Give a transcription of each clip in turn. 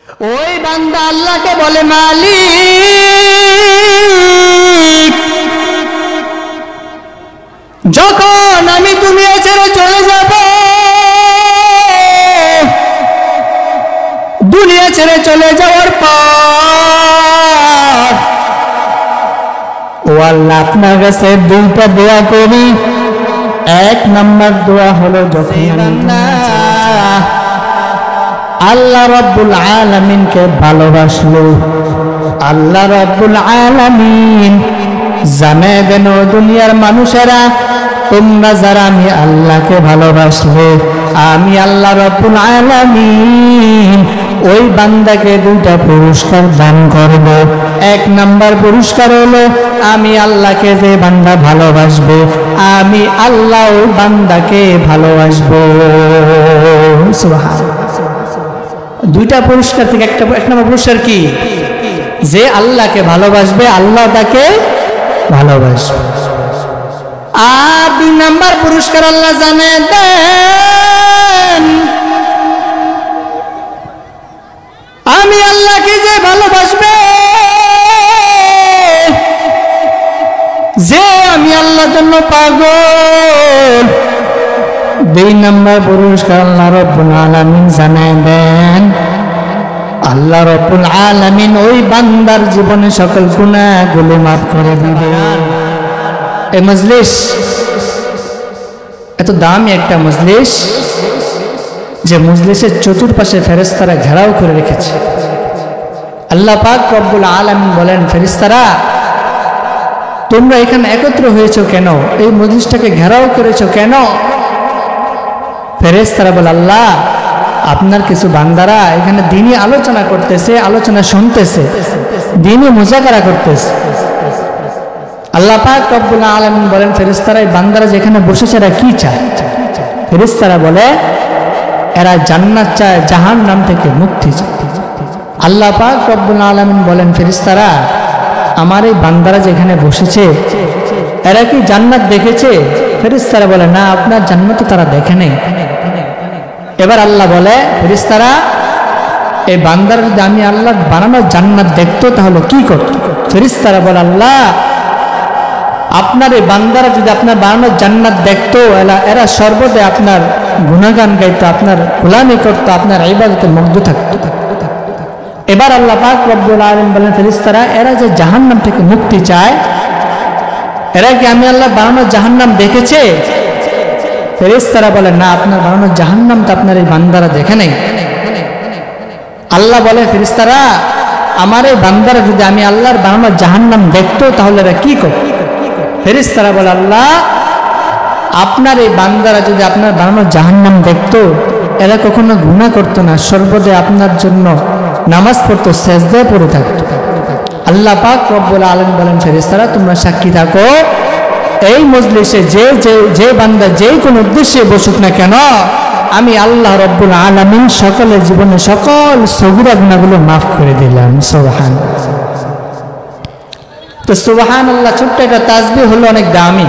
ওই বান্দা আল্লাহকে বলে মালিক, যখন আমি দুনিয়া ছেড়ে চলে যাব, দুনিয়া ছেড়ে চলে যাওয়ার পর ও আল্লাহ আপনার কাছে দুইটা দোয়া করি। এক নাম্বার দোয়া হলো যখন আল্লাহ রাব্বুল আলামিনকে ভালোবাসলো, আল্লাহ রাব্বুল আলামিন জানে দেন দুনিয়ার মানুষেরা, তোমরা যারা আমি আল্লাহকে ভালোবাসলে আমি আল্লাহ রাব্বুল আলামিন ওই বান্দাকে দুইটা পুরস্কার দান করব। এক নাম্বার পুরস্কার হলো আমি আল্লাহকে যে বান্দা ভালোবাসবে আমি আল্লাহ ওই বান্দাকে ভালোবাসবো। সুবহানাল্লাহ। দুইটা পুরস্কার থেকে এক নম্বর পুরস্কার কি? যে আল্লাহকে ভালোবাসবে আল্লাহ তাকে ভালোবাসবে। আর দুই নাম্বার পুরস্কার আল্লাহ জানে দেন আমি আল্লাহকে যে ভালোবাসবে, যে আমি আল্লাহর জন্য পাগল, দুই নম্বর পুরস্কার আল্লাহ রাব্বুল আলামিন জানায় দেন আল্লাহ রাব্বুল আলামিন ওই বান্দার জীবনে সকল গুনাহগুলো মাফ করে দিবেন। এই মজলিস এত দামি একটা মজলিস যে মজলিসের চতুর্পাশে ফেরেশতারা ঘেরাও করে রেখেছে। আল্লাহ পাক রব্বুল আলামিন বলেন, ফেরেশতারা তোমরা এখানে একত্র হয়েছো কেন? এই মজলিসটাকে ঘেরাও করেছো কেন? ফেরেশতারা বলে, আল্লাহ আপনার কিছু বান্দারা এখানে দ্বীনি আলোচনা করতেছে, আলোচনা শুনতেছে, দ্বীনি মুজাকারা করতেছে। আল্লাহ পাক রব্বুল আলামিন বলেন, ফেরেশতারা এই বান্দারা যেখানে বসেছে এরা কি চায়? ফেরেশতারা বলে এরা জান্নাত চায়, জাহান্নাম থেকে মুক্তি চায়। আল্লাহ পাক রব্বুল আলামিন বলেন, ফেরেশতারা আমার এই বান্দারা যেখানে বসেছে এরা কি জান্নাত দেখেছে? ফেরেশতারা বলে না, আপনার জান্নাত তো তারা দেখে নেই। এবার আল্লাহ বলে, ফেরেশতারা এই বান্দারা যদি আমি আল্লাহ বানানো জান্নাত দেখতো তাহলে কি করত? ফেরেশতারা বলে, আল্লাহ আপনার এই বান্দারা যদি আপনার বানানো জান্নাত দেখতো এরা সর্বদা আপনার গুণগান গাইতো, আপনার গোলামি করতো, আপনার ইবাদতে মুগ্ধ থাকতো। এবার আল্লাহ পাক রব্বুল আলামিন বলেন, ফেরেশতারা এরা যে জাহান্নাম থেকে মুক্তি চায় এরা কি আমি আল্লাহ বানানো জাহান্নাম দেখেছে? ফেরেশতারা বলে না, আপনার বানানো জাহান্নাম তো আপনার এই বান্দারা দেখে নেই। আল্লাহ বলে, ফেরেশতারা আমার এই বান্দারা যদি আমি আল্লাহর বানানো জাহান্নাম দেখতো তাহলে এরা কি করত? ফেরেশতারা বলে, আল্লাহ আপনার এই বান্দারা যদি আপনার বানানো জাহান্নাম দেখতো এরা কখনো গুনাহ করতো না, সর্বদা আপনার জন্য নামাজ পড়তো, সেজদায় পড়ে থাকতো। আল্লাহ পাক রব্বুল আলামিন বলেন, ফেরেশতারা তোমরা সাক্ষী থাকো এই মজলিসে যে বান্দা যে কোন উদ্দেশ্যে বসুক না কেন আমি আল্লাহ রব্বুল আলামিন সকলের জীবনে সকল সগীরা গুনাহগুলো মাফ করে দিলাম। সুবহানাল্লাহ। তো সুবহানাল্লাহ ছোট্ট একটা তাসবিহ হলো অনেক দামি।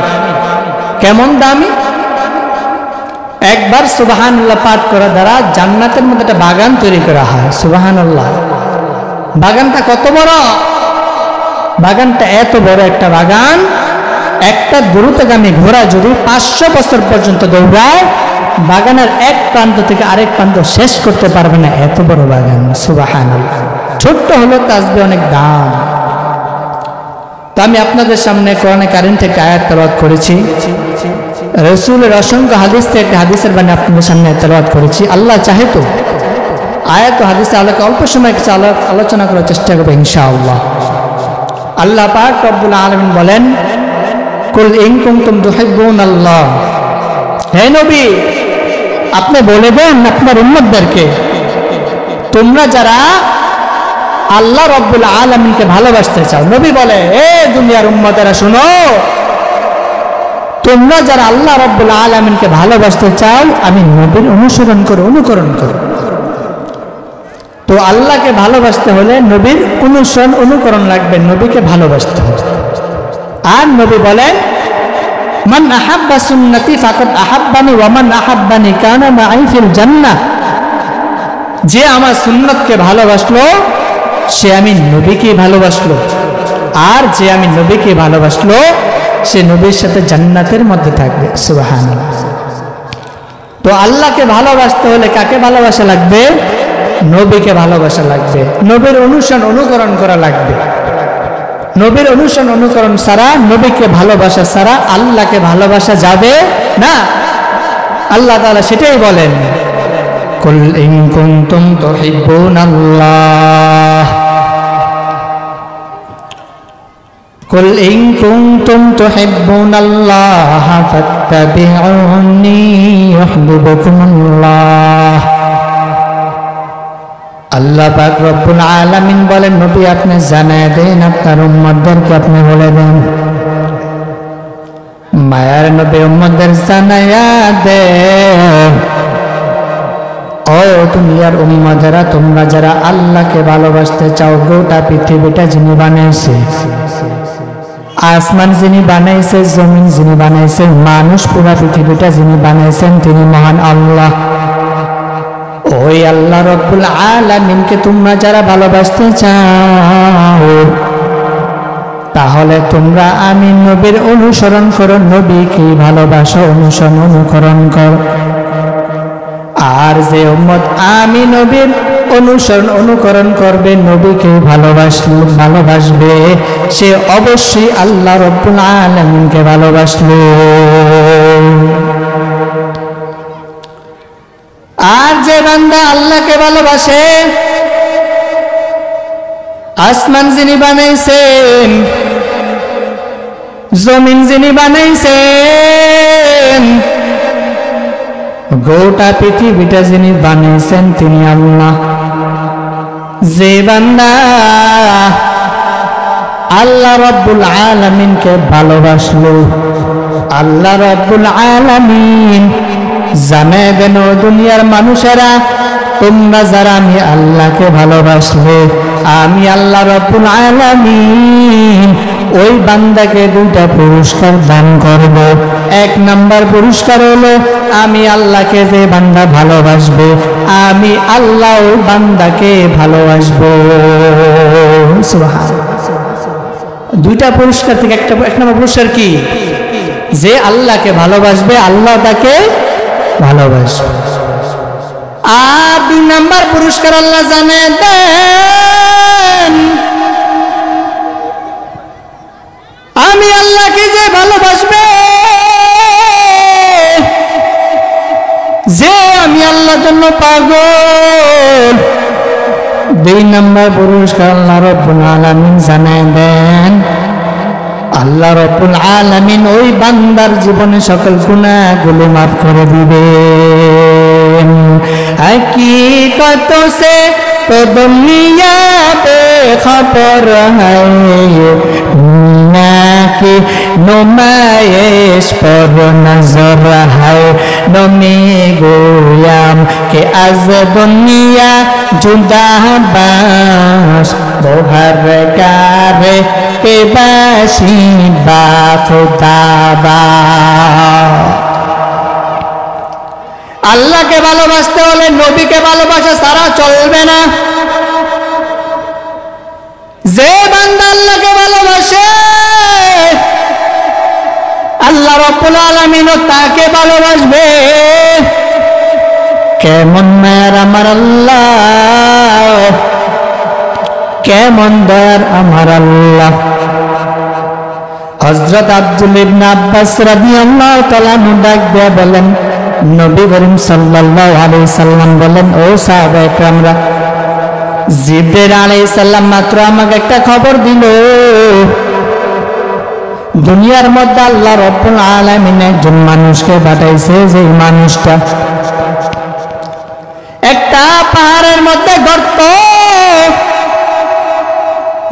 কেমন দামি? একবার সুবহানাল্লাহ পাঠ করা দ্বারা জান্নাতের মধ্যে একটা বাগান তৈরি করা হয়। সুবহানাল্লাহ। বাগানটা কত বড়? বাগানটা এত বড় একটা বাগান, একটা দ্রুতগামী ঘোড়া যদি 500 বছর পর্যন্ত দৌড়ায় বাগানের এক প্রান্ত থেকে আরেক প্রান্ত শেষ করতে পারবে না, এত বড় বাগান। সুবহানাল্লাহ। ছোট্ট হলো তাসবিহ অনেক দাম। তো আমি আপনাদের সামনে কোরআনে কারীম থেকে আয়াত তেলাওয়াত করেছি, রাসূলের অসংখ্য হাদিস থেকে হাদিসের বাণী আপনাদের সামনে তেলাওয়াত করেছি। আল্লাহ চাহে তো আয়াত ও হাদিসে আলোকে অল্প সময় কিছু আলোচনা করার চেষ্টা করব ইনশাআল্লাহ। আল্লাহ পাক রব্বুল আলামিন বলেন, কুল ইন কুনতুম তুহিব্বুনাল্লাহ, হে নবী আপনি বলে দেন আপনার উম্মতদেরকে তোমরা যারা আল্লাহ রব্বুল আলামিনকে ভালোবাসতে চাও। নবী বলে, এ দুনিয়ার উম্মতেরা শোনো, তোমরা যারা আল্লাহ রব্বুল আলামিনকে ভালোবাসতে চাও আমি নবীর অনুসরণ করো, অনুকরণ করো। তো আল্লাহকে ভালোবাসতে হলে নবীর অনুসরণ অনুকরণ লাগবে, নবীকে ভালোবাসতে হবে। আর নবী বলেন, মান আহাব্বা সুন্নতি ফাকাদ আহাব্বানি ওয়া মান আহাব্বানি কানা মাই ফিল জান্নাহ। যে আমার সুন্নতকে ভালোবাসলো সে আমি নবীকে ভালোবাসলো, আর যে আমি নবীকে ভালোবাসলো সে নবীর সাথে জান্নাতের মধ্যে থাকবে। সুবহানাল্লাহ। তো আল্লাহকে ভালোবাসতে হলে কাকে ভালোবাসা লাগবে? নবীকে ভালোবাসা লাগবে, নবীর অনুসরণ অনুকরণ করা লাগবে। নবীর অনুসরণ অনুকরণ ছাড়া, নবীকে ভালোবাসা ছাড়া আল্লাহকে ভালোবাসা যাবে না। আল্লাহ তাআলা সেটাই বলেন, কুল ইন কুনতুম তুহিব্বুনাল্লাহ, কুল ইন কুনতুম তুহিব্বুনাল্লাহ ফাত্তাবিউনি ইউহিব্বুকুমুল্লাহ। আল্লাহ পাক রব্বুল আলামিন বলেন, নবী আপনি জানায় দেন, আপনার উম্মতদেরকে আপনি বলে দেন, মায়ার নবী উম্মতদের জানায়া দেন, ও দুনিয়ার উম্মতেরা, তোমরা যারা আল্লাহকে ভালোবাসতে চাও, গোটা পৃথিবীটা যিনি বানাইছে, আসমান যিনি বানাইছে, জমিন যিনি বানাইছে, মানুষ পুরা পৃথিবীটা যিনি বানাইছেন তিনি মহান আল্লাহ। ওই আল্লাহ রব্বুল আলামিনকে তোমরা যারা ভালোবাসতে চাও, তাহলে তোমরা আমি নবীর অনুসরণ করো, নবীকে ভালোবাসো, অনুসরণ অনুকরণ করো। আর যে উম্মত আমি নবীর অনুসরণ অনুকরণ করবে, নবীকে ভালোবাসবে, সে অবশ্যই আল্লাহ রব্বুল আলামিনকে ভালোবাসলো। আর যে বান্দা আল্লাহকে ভালোবাসে, আসমান যিনি বানাইছেন, জমিন যিনি বানাইছেন, গোটা পৃথিবীটা যিনি বানাইছেন তিনি আল্লাহ। যে বান্দা আল্লাহ রব্বুল আলামিনকে ভালোবাসলো, আল্লাহ রব্বুল আলামিন জানায় দেন, দুনিয়ার মানুষেরা তোমরা যারা আমি আল্লাহকে ভালোবাসলে, আমি আল্লাহ রব্বুল আলামিন ওই বান্দাকে দুইটা পুরস্কার দান করব। এক নাম্বার পুরস্কার হলো, আমি আল্লাহকে যে বান্দা ভালোবাসবে, আমি আল্লাহ ওই বান্দাকে ভালোবাসবো। সুবহানাল্লাহ। দুইটা পুরস্কার থেকে এক নম্বর পুরস্কার কি? যে আল্লাহকে ভালোবাসবে, আল্লাহ তাকে ভালোবাসবে। আর দুই নাম্বার পুরস্কার আল্লাহ জানে দেন, আমি আল্লাহকে যে ভালোবাসবে, যে আমি আল্লাহর জন্য পাগল, দুই নাম্বার পুরস্কার আল্লাহ রব্বুল আলামিন জানায় দেন, আল্লাহ রব্বুল আলামিন ওই বান্দার জীবনে সকল গুনাহগুলো মাফ করে দিবেন। हकीकत से तो दुनिया बेखबर है, दुनिया की नुमाइश पर नजर है, नमी गोयाम के आज दुनिया जुदा बाश बोहर कारे के बाशी बाखुदाबा। আল্লাহকে ভালোবাসতে হলে নবীকে ভালোবাসা ছাড়া চলবে না। যে বান্দা আল্লাহকে ভালোবাসে, আল্লাহ রাব্বুল আলামিন তাকে ভালোবাসবে। কেমন মায়ার আমার আল্লাহ, কেমন দয়ার আমার আল্লাহ। হযরত আব্দুল্লাহ ইবনে আব্বাস রাদিয়াল্লাহু তাআলা ডাক দিয়ে বলেন, নবী করিম সাল্লাল্লাহু আলাইহি সাল্লাম বলেন, ও সাহাবায়ে কেরামরা, জিবরাইল আলাইহিস সালাম মাত্র আমাকে একটা খবর দিল, দুনিয়ার মধ্যে আল্লাহ রাব্বুল আলামিন একজন মানুষকে পাঠাইছে, যে মানুষটা একটা পাহাড়ের মধ্যে গর্ত,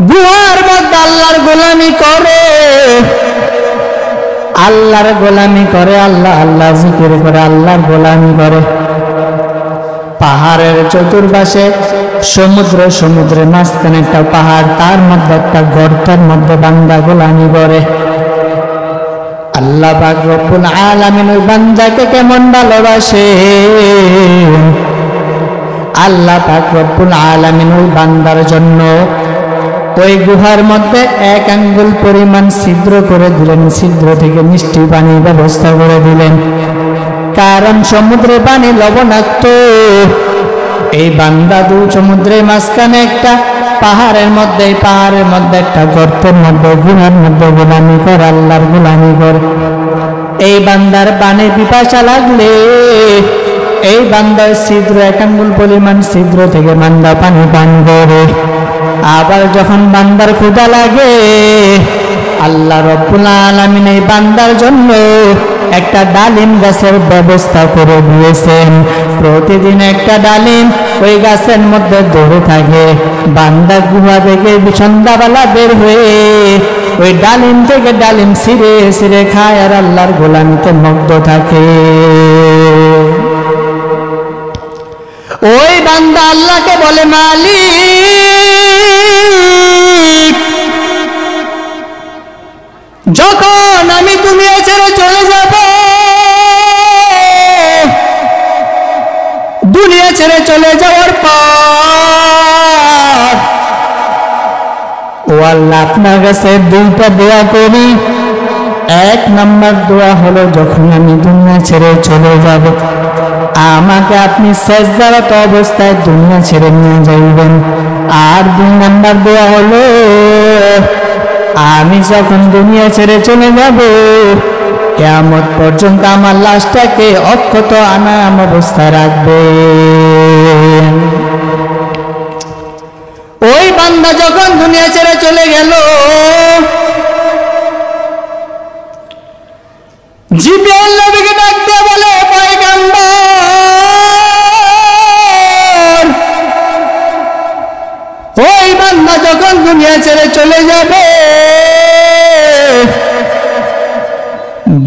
গুহার মধ্যে আল্লাহর গোলামি করে, আল্লাহর গোলামি করে, আল্লাহ আল্লাহ জিকির করে, আল্লাহর গোলামি করে। পাহাড়ের চতুর্পাশে সমুদ্র, সমুদ্রের মাঝখানে একটা পাহাড়, তার মধ্যে একটা গর্তের মধ্যে বান্দা গোলামি করে। আল্লাহ পাক রব্বুল আলামিন ওই বান্দাকে কেমন ভালোবাসে, আল্লাহ পাক রব্বুল আলামিন ওই বান্দার জন্য ওই গুহার মধ্যে 1 আঙ্গুল পরিমাণ ছিদ্র করে দিলেন, ছিদ্র থেকে মিষ্টি পানির ব্যবস্থা করে দিলেন। কারণ সমুদ্রের পানি লবণাক্ত। এই বান্দা দু সমুদ্রের মাঝখানে একটা পাহাড়ের মধ্যে একটা গর্তের মধ্যে গুহার মধ্যে গোলামি কর, আল্লাহর গোলামি কর। এই বান্দার পানির পিপাসা লাগলে এই বান্দার ছিদ্র 1 আঙ্গুল পরিমাণ ছিদ্র থেকে বান্দা পানি পান করে। আবার যখন বান্দার ক্ষুধা লাগে আল্লাহ রব্বুল আলামিন এই বান্দার জন্য একটা ডালিম গাছের ব্যবস্থা করে দিয়েছেন। প্রতিদিন একটা ডালিম ওই গাছের মধ্যে ধরে থাকে। বান্দা গুহা থেকে সন্ধ্যাবেলা বের হয়ে ওই ডালিম থেকে ডালিম ছিঁড়ে ছিঁড়ে খায় আর আল্লাহর গোলামিতে মগ্ন থাকে। ওই বান্দা আল্লাহকে বলে, মালিক, যখন আমি দুনিয়া ছেড়ে চলে যাব, দুনিয়া ছেড়ে চলে যাওয়ার পর ও আল্লাহ আপনার কাছে 2টা দোয়া করি। 1 নম্বর দোয়া হলো, যখন আমি দুনিয়া ছেড়ে চলে যাব আমাকে আপনি সেজদারত অবস্থায় দুনিয়া ছেড়ে নিয়ে যাইবেন। আর 2 নম্বর দোয়া হলো, আমি যখন দুনিয়া ছেড়ে চলে যাব কিয়ামত পর্যন্ত আমার লাশটাকে অক্ষত আনাম অবস্থায় রাখবেন। ওই বান্দা যখন দুনিয়া ছেড়ে চলে গেল, জিবরাইল নবীকে ডাক দিয়ে বলে, পয়গম্বর, ওই বান্দা যখন দুনিয়া ছেড়ে চলে যাবে,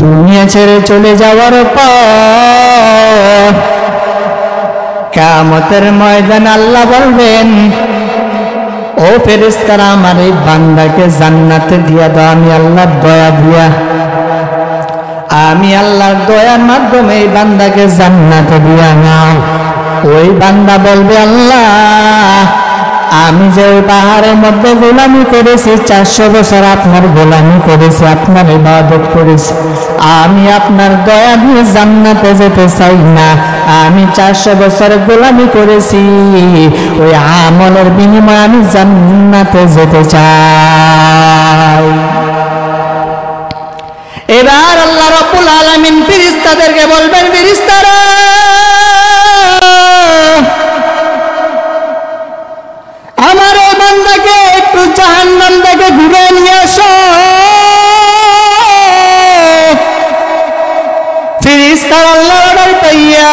দুনিয়া ছেড়ে চলে যাওয়ার পর কিয়ামতের ময়দানে আল্লাহ বলবেন, ও ফেরেশতারা, আমার এই বান্দাকে জান্নাতে দিয়া দাও। আমি আল্লাহর দয়া দিয়া, আমি আল্লাহর দয়ার মাধ্যমে এই বান্দাকে জান্নাতে দিয়া নাও। ওই বান্দা বলবে, আল্লাহ, আমি যে ওই পাহাড়ের মধ্যে গোলামি করেছি, 400 বছর আপনার গোলামি করেছি, আপনার ইবাদত করেছি, আমি আপনার দয়া দিয়ে জান্নাতে যেতে চাই না। আমি 400 বছর গোলামি করেছি, ওই আমলের বিনিময়ে আমি জান্নাতে যেতে চাই। এবার আল্লাহ রাব্বুল আলামিন ফেরেশতাদেরকে বলবেন, ফেরেশতারা, আমার ওই বান্দাকে একটু জাহান্নাম থেকে ঘুরে নিয়ে আসো। ফেরেশতারা আল্লাহর অর্ডার পাইয়া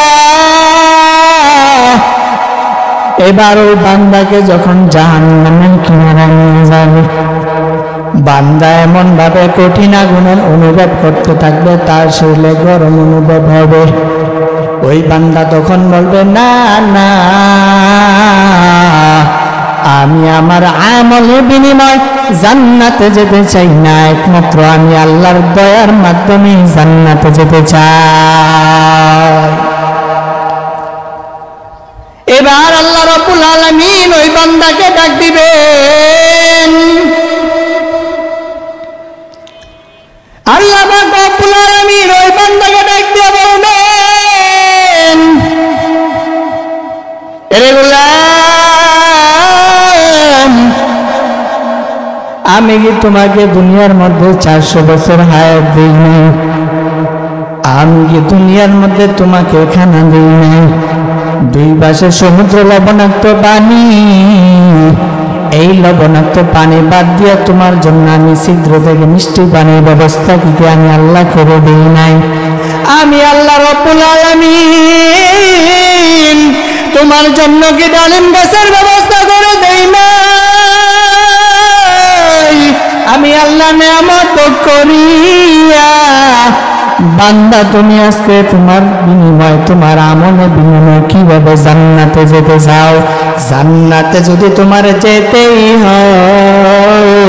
এবার ওই বান্দাকে যখন জাহান্নামের কিনারা নিয়ে যাবে, বান্দা এমন ভাবে কঠিন আগুনের অনুভব করতে থাকবে, তার শরীরে গরম অনুভব হবে। ওই বান্দা তখন বলবে, না না, আমি আমার আমলের বিনিময় জান্নাতে যেতে চাই না, একমাত্র আমি আল্লাহর দয়ার মাধ্যমে জান্নাতে যেতে চাই। এবার আল্লাহ রাব্বুল আলামিন ওই বান্দাকে ডাক দিবেন। আল্লাহ রাব্বুল আলামিন ওই বান্দাকে ডাক দিয়ে বলবেন, এরে গোলাম, আমি কি তোমাকে দুনিয়ার মধ্যে 400 বছর হায়াত দিই নাই? আমি কি দুনিয়ার মধ্যে তোমাকে খানা দিই নাই? 2 পাশে সমুদ্র, লবণাক্ত পানি, এই লবণাক্ত পানি বাদ দিয়ে তোমার জন্য আমি ছিদ্র থেকে মিষ্টি পানির ব্যবস্থা কি আমি আল্লাহ করে দিই নাই? আমি আল্লাহ রাব্বুল আলামিন তোমার জন্য কি ডালিম গাছের ব্যবস্থা করে দেই নাই? আমি আল্লাহ নিয়ামত করিয়া বান্দা, তুমি আজকে তোমার বিনিময়, তোমার আমলের বিনিময় কিভাবে জান্নাতে যেতে চাও? জান্নাতে যদি তোমার যেতেই হয়,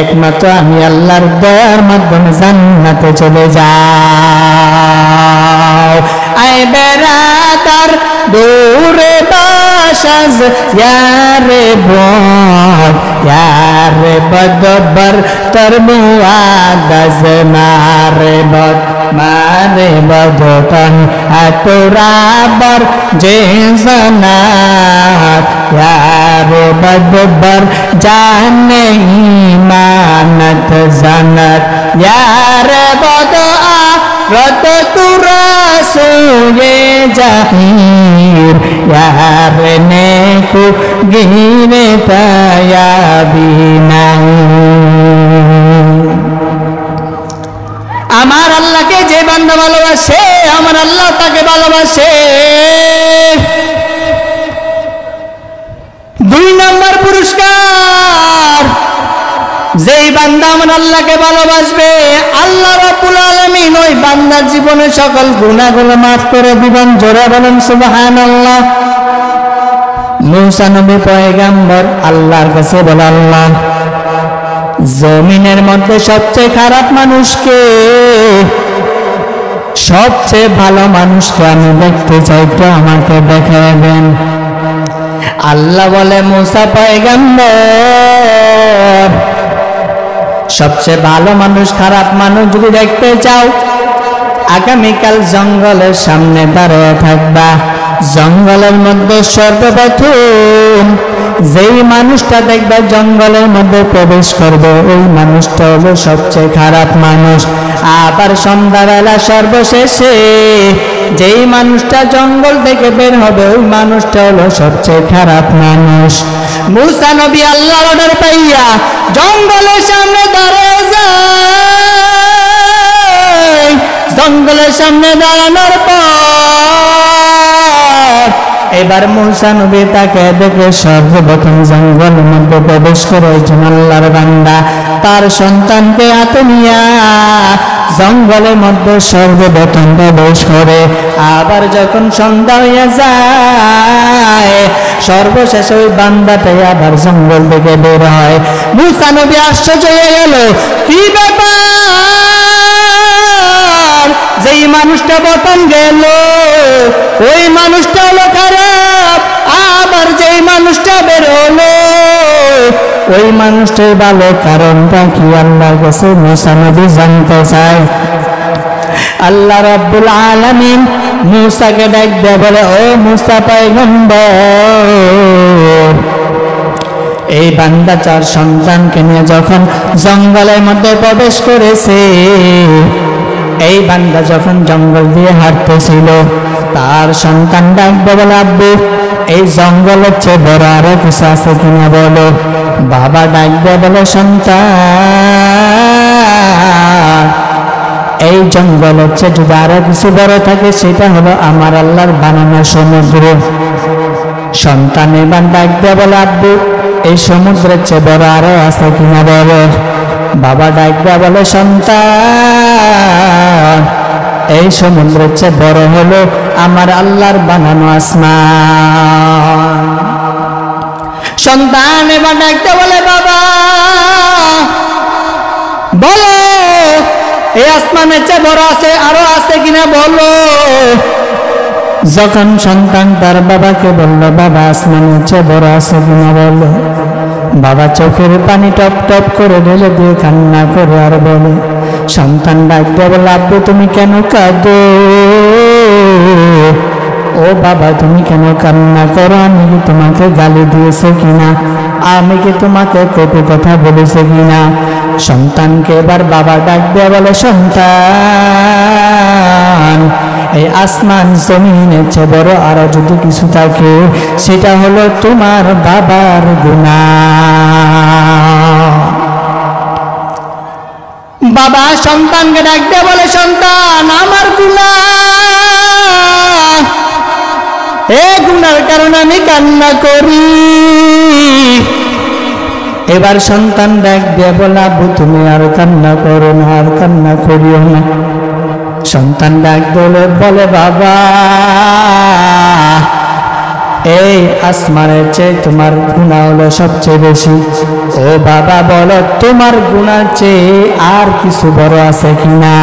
একমাত্র আমি আল্লাহর দয়ার মাধ্যমে জান্নাতে চলে যাও। আয় বেরাদার দূরে বাসাজ ইয়ারে বদ ইয়ারে বদবর তর মুআদাজ মারে বদ মারে বদতন আতরাবর যে জনাত ইয়ারে বদবর জানে ইমানত জানাত ইয়ারে বদ রত তুরা সোয়ে জাহির यार ने को गिने पाया बिना আমার আল্লাহকে যে বান্দা ভালোবাসে আমার আল্লাহ তাকে ভালোবাসে। দুই নম্বর পুরস্কার, যেই বান্দা আমার আল্লাহকে ভালোবাসবে আল্লাহ রাব্বুল আলামিন ওই বান্দার জীবনের সকল গুনাহগুলো মাফ করে দিবেন। জোরে বলেন সুবহানাল্লাহ। মুসা নবী পয়গম্বর আল্লাহর কাছে বলে, আল্লাহ জমিনের মধ্যে সবচেয়ে খারাপ মানুষকে, সবচেয়ে ভালো মানুষকে আমি দেখতে চাই, তো আমাকে দেখাবেন। আল্লাহ বলে, মুসা পয়গম্বর সবচেয়ে ভালো মানুষ খারাপ মানুষ যদি দেখতে চাও আগামীকাল জঙ্গলের সামনে দাঁড়িয়ে থাকবা। জঙ্গলের মধ্যে সর্বপ্রথম যেই মানুষটা দেখবা জঙ্গলের মধ্যে প্রবেশ করবে ওই মানুষটা হলো সবচেয়ে খারাপ মানুষ। আবার সন্ধ্যাবেলা সর্বশেষে যেই মানুষটা জঙ্গল থেকে বের হবে ওই মানুষটা হলো সবচেয়ে খারাপ মানুষ। মুসা নবী আল্লাহর অর্ডার পাইয়া জঙ্গলের সামনে দাঁড়িয়ে যায়। জঙ্গলের সামনে দাঁড়ানোর পর এবার মুসা নবী তাকে দেখে সর্বপ্রথম জঙ্গলের মধ্যে প্রবেশ করে একজন আল্লাহর বান্দা তার সন্তানকে হাতে নিয়া জঙ্গলের মধ্যে সর্বপ্রথম প্রবেশ করে। আবার যখন সন্ধ্যা হয়ে যায় সর্বশেষে ওই বান্দাটাই আবার জঙ্গল থেকে বের হয়। মুসা নবী আশ্চর্য হয়ে গেল, কি ব্যাপার, যেই মানুষটা প্রথম গেল ওই মানুষটা হলো খারাপ, আবার যেই মানুষটা বের হলো ওই মানুষটাই ভালো, কারণটা কি আল্লাহর কাছে মুসা নবী জানতে চায়। আল্লাহ রাব্বুল আলামিন মুসাকে ডাক দিয়ে বলে, ও মুসা পয়গম্বর, এই বান্দা চার সন্তানকে নিয়ে যখন জঙ্গলের মধ্যে প্রবেশ করেছে, এই বান্দা যখন জঙ্গল দিয়ে হাঁটতেছিল তার সন্তান ডাক দিয়ে বলে, আব্বু এই জঙ্গলের চেয়ে বড় আরো কিছু আছে কিনা বলো। বাবা ডাক দিয়ে বলে, সন্তান এই জঙ্গলের চেয়ে যদি আরো কিছু বড় থাকে সেটা হলো আমার আল্লাহর বানানো সমুদ্র। সন্তান এবার ডাক দিয়ে বলে, আব্বু এই সমুদ্রের চেয়ে বড় আরো আছে কিনা বলো। বাবা ডাক দিয়ে বলে, সন্তান এই সমুদ্রের চেয়ে বড় হলো আমার আল্লাহর বানানো আসমান। সন্তান এবার ডাকতে বলে, বাবা বলো এই আসমানের চেয়ে বড় আছে আরো আছে কিনা বলো। যখন সন্তান তার বাবাকে বলল, বাবা আসমানের চেয়ে বড় আছে কিনা বলো, বাবা চোখের পানি টপ টপ করে ঢেলে দিয়ে কান্না করে আর বলে, সন্তান ডাকতে বলে, আব্বু তুমি কেন কাঁদো, ও বাবা তুমি কেন কান্না করো, আমি কি তোমাকে গালি দিয়েছে কিনা, আমি কি তোমাকে কটু কথা বলেছে কিনা। সন্তানকে এবার বাবা ডাক দিয়ে বলে, সন্তান এই আসমান জমিনের চেয়ে বড় আরো যদি কিছু থাকে সেটা হলো তোমার বাবার গুনাহ। বাবা সন্তানকে ডাক দিয়ে বলে, সন্তান আমার গুনাহ, এই গুনার কারণে আমি কান্না করি। এবার সন্তান ডাক দিয়ে বলে, আব্বু তুমি আর কান্না করো না, আর কান্না করিও না। সন্তান ডাক বলে, বাবা এই আসমানের চেয়ে তোমার গুনাহ হলো সবচেয়ে বেশি। ও বাবা বলো তোমার গুনার চেয়ে আর কিছু বড় আছে কিনা?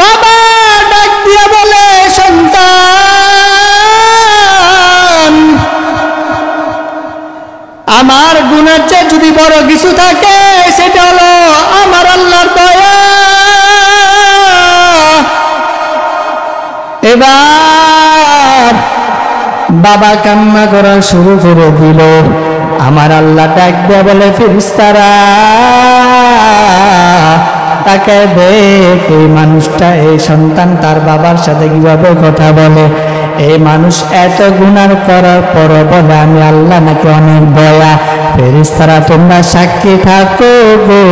বাবা ডাক দিয়ে বলে, সন্তান, আমার গুনার চেয়ে যদি বড় কিছু থাকে সেটা হলো আমার আল্লাহর দয়া। এবার বাবা কান্না করা শুরু করে দিল। আমার আল্লাহ ডাক দিয়ে বলে, ফেরেশতারা তাকে দেখ, এই মানুষটা, এই সন্তান তার বাবার সাথে কিভাবে কথা বলে। এই মানুষ এত গুনাহ করার পর বলে আমি আল্লাহ নাকি অনেক দয়া। ফেরেশতারা তোমরা সাক্ষী থাকো গো,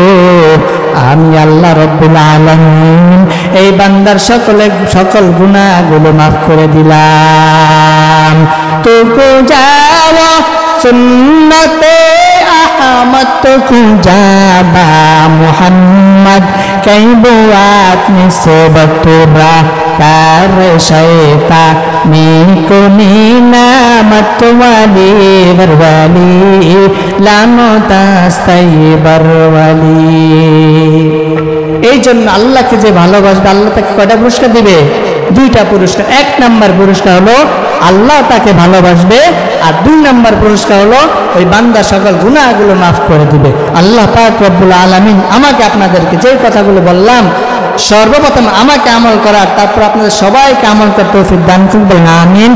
আমি আল্লাহ রব্বুল আলামিন এই বান্দার সকল গুনাহগুলো মাফ করে দিলাম। তো যাও সুন্নতে আহমদ, তো যাবা মুহাম্মদ কই বুয়াত নিসবতুরা তার শয়তা মিকুনি নামত ওয়ালি বরওয়ালি লামতাস্তাই বরওয়ালি। এই জন্য আল্লাহকে যে ভালোবাসবে আল্লাহ তাকে কয়টা পুরস্কার দিবে? দুইটা পুরস্কার। এক নাম্বার পুরস্কার হলো আল্লাহ তাকে ভালোবাসবে, আর দুই নাম্বার পুরস্কার হলো ওই বান্দা সকল গুনাহগুলো মাফ করে দিবে। আল্লাহ পাক রব্বুল আলামিন আমাকে আপনাদেরকে যে কথাগুলো বললাম সর্বপ্রথম আমাকে আমল করার, তারপর আপনাদের সবাইকে আমল করতে তৌফিক দান করুন। আমিন।